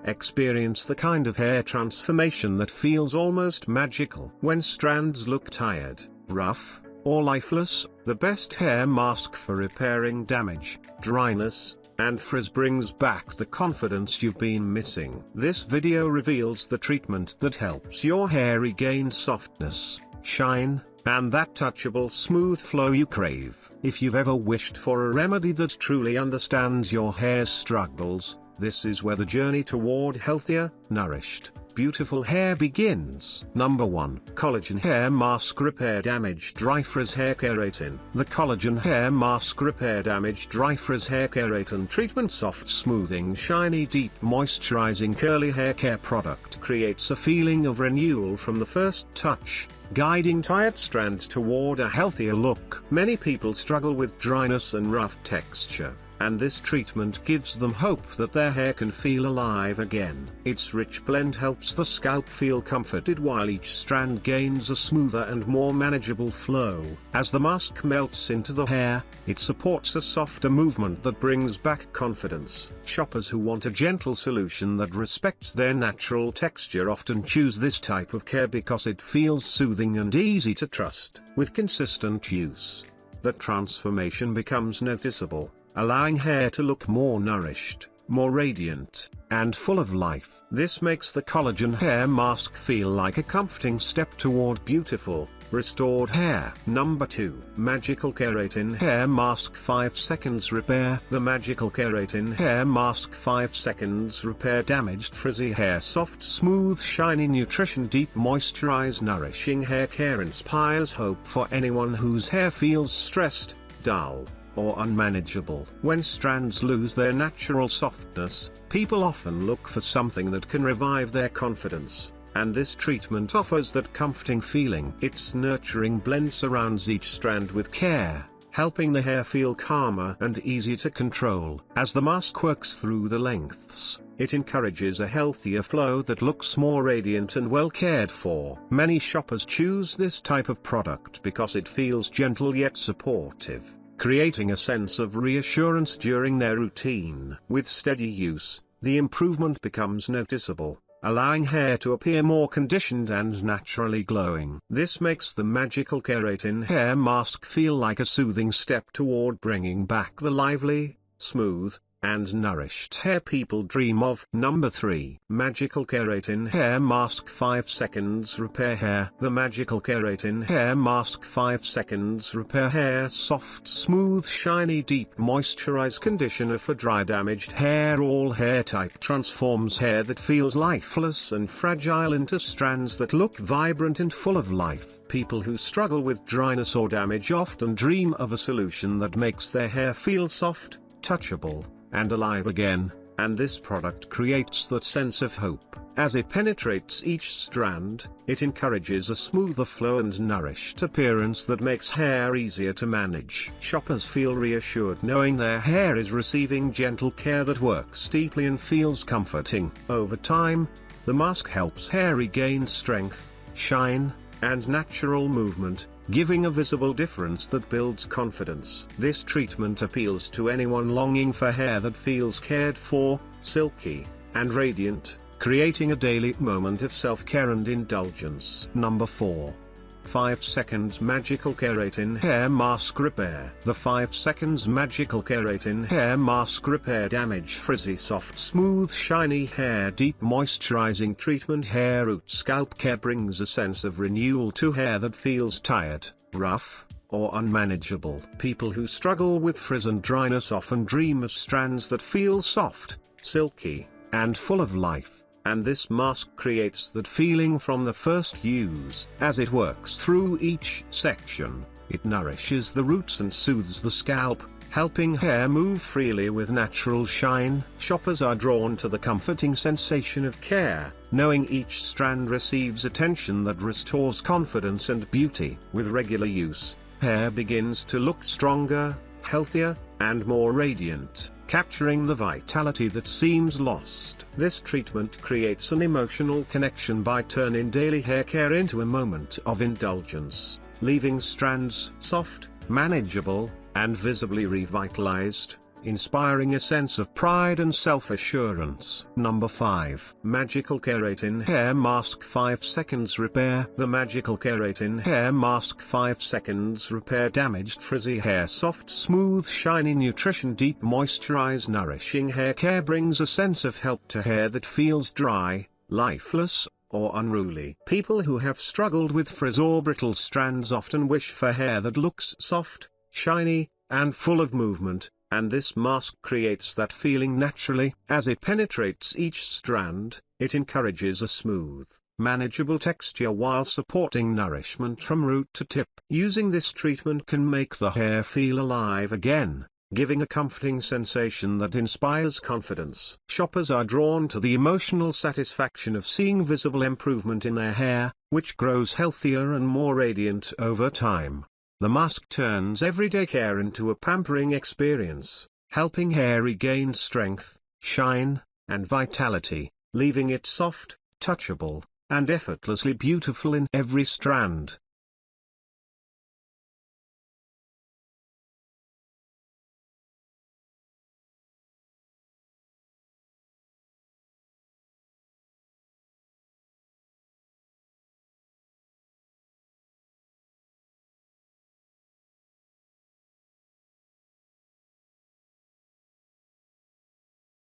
Experience the kind of hair transformation that feels almost magical. When strands look tired, rough, or lifeless, the best hair mask for repairing damage, dryness, and frizz brings back the confidence you've been missing. This video reveals the treatment that helps your hair regain softness, shine, and that touchable smooth flow you crave. If you've ever wished for a remedy that truly understands your hair's struggles, this is where the journey toward healthier, nourished, beautiful hair begins. Number 1. Collagen Hair Mask Repair Damaged Dry Frizz Hair Keratin. The Collagen Hair Mask Repair Damaged Dry Frizz Hair Keratin Treatment Soft Smoothing Shiny Deep Moisturizing Curly Hair Care Product creates a feeling of renewal from the first touch, guiding tired strands toward a healthier look. Many people struggle with dryness and rough texture, and this treatment gives them hope that their hair can feel alive again. Its rich blend helps the scalp feel comforted while each strand gains a smoother and more manageable flow. As the mask melts into the hair, it supports a softer movement that brings back confidence. Shoppers who want a gentle solution that respects their natural texture often choose this type of care because it feels soothing and easy to trust. With consistent use, the transformation becomes noticeable, allowing hair to look more nourished, more radiant, and full of life. This makes the Collagen Hair Mask feel like a comforting step toward beautiful, restored hair. Number 2. Magical Keratin Hair Mask 5 Seconds Repair. The Magical Keratin Hair Mask 5 Seconds Repair Damaged Frizzy Hair. Soft, smooth, shiny nutrition, deep moisturize, nourishing hair care inspires hope for anyone whose hair feels stressed, dull, or unmanageable. When strands lose their natural softness, people often look for something that can revive their confidence, and this treatment offers that comforting feeling. Its nurturing blend surrounds each strand with care, helping the hair feel calmer and easier to control. As the mask works through the lengths, it encourages a healthier flow that looks more radiant and well cared for. Many shoppers choose this type of product because it feels gentle yet supportive, creating a sense of reassurance during their routine. With steady use, the improvement becomes noticeable, allowing hair to appear more conditioned and naturally glowing. This makes the Magical Keratin Hair Mask feel like a soothing step toward bringing back the lively, smooth, and nourished hair people dream of. Number 3. Magical Keratin Hair Mask 5 Seconds Repair Hair. The Magical Keratin Hair Mask 5 Seconds Repair Hair. Soft, smooth, shiny, deep moisturize conditioner for dry, damaged hair. All hair type transforms hair that feels lifeless and fragile into strands that look vibrant and full of life. People who struggle with dryness or damage often dream of a solution that makes their hair feel soft, touchable, and alive again, and this product creates that sense of hope. As it penetrates each strand, it encourages a smoother flow and nourished appearance that makes hair easier to manage. Shoppers feel reassured knowing their hair is receiving gentle care that works deeply and feels comforting. Over time, the mask helps hair regain strength, shine, and natural movement, giving a visible difference that builds confidence. This treatment appeals to anyone longing for hair that feels cared for, silky, and radiant, creating a daily moment of self-care and indulgence. Number 4. 5 Seconds Magical Keratin Hair Mask Repair. The 5 Seconds Magical Keratin Hair Mask Repair Damage Frizzy Soft Smooth Shiny Hair Deep Moisturizing Treatment. Hair root scalp care brings a sense of renewal to hair that feels tired, rough, or unmanageable. People who struggle with frizz and dryness often dream of strands that feel soft, silky, and full of life. And this mask creates that feeling from the first use. As it works through each section, it nourishes the roots and soothes the scalp, helping hair move freely with natural shine. Shoppers are drawn to the comforting sensation of care, knowing each strand receives attention that restores confidence and beauty. With regular use, hair begins to look stronger, healthier, and more radiant, capturing the vitality that seems lost. This treatment creates an emotional connection by turning daily hair care into a moment of indulgence, leaving strands soft, manageable, and visibly revitalized. inspiring a sense of pride and self-assurance. Number 5. Magical Keratin Hair Mask 5 Seconds Repair. The Magical Keratin Hair Mask 5 Seconds Repair damaged frizzy hair. Soft, smooth, shiny nutrition. Deep moisturize. Nourishing hair care brings a sense of help to hair that feels dry, lifeless, or unruly. People who have struggled with frizz or brittle strands often wish for hair that looks soft, shiny, and full of movement, and this mask creates that feeling naturally. As it penetrates each strand, it encourages a smooth, manageable texture while supporting nourishment from root to tip. Using this treatment can make the hair feel alive again, giving a comforting sensation that inspires confidence. Shoppers are drawn to the emotional satisfaction of seeing visible improvement in their hair, which grows healthier and more radiant over time. The mask turns everyday care into a pampering experience, helping hair regain strength, shine, and vitality, leaving it soft, touchable, and effortlessly beautiful in every strand.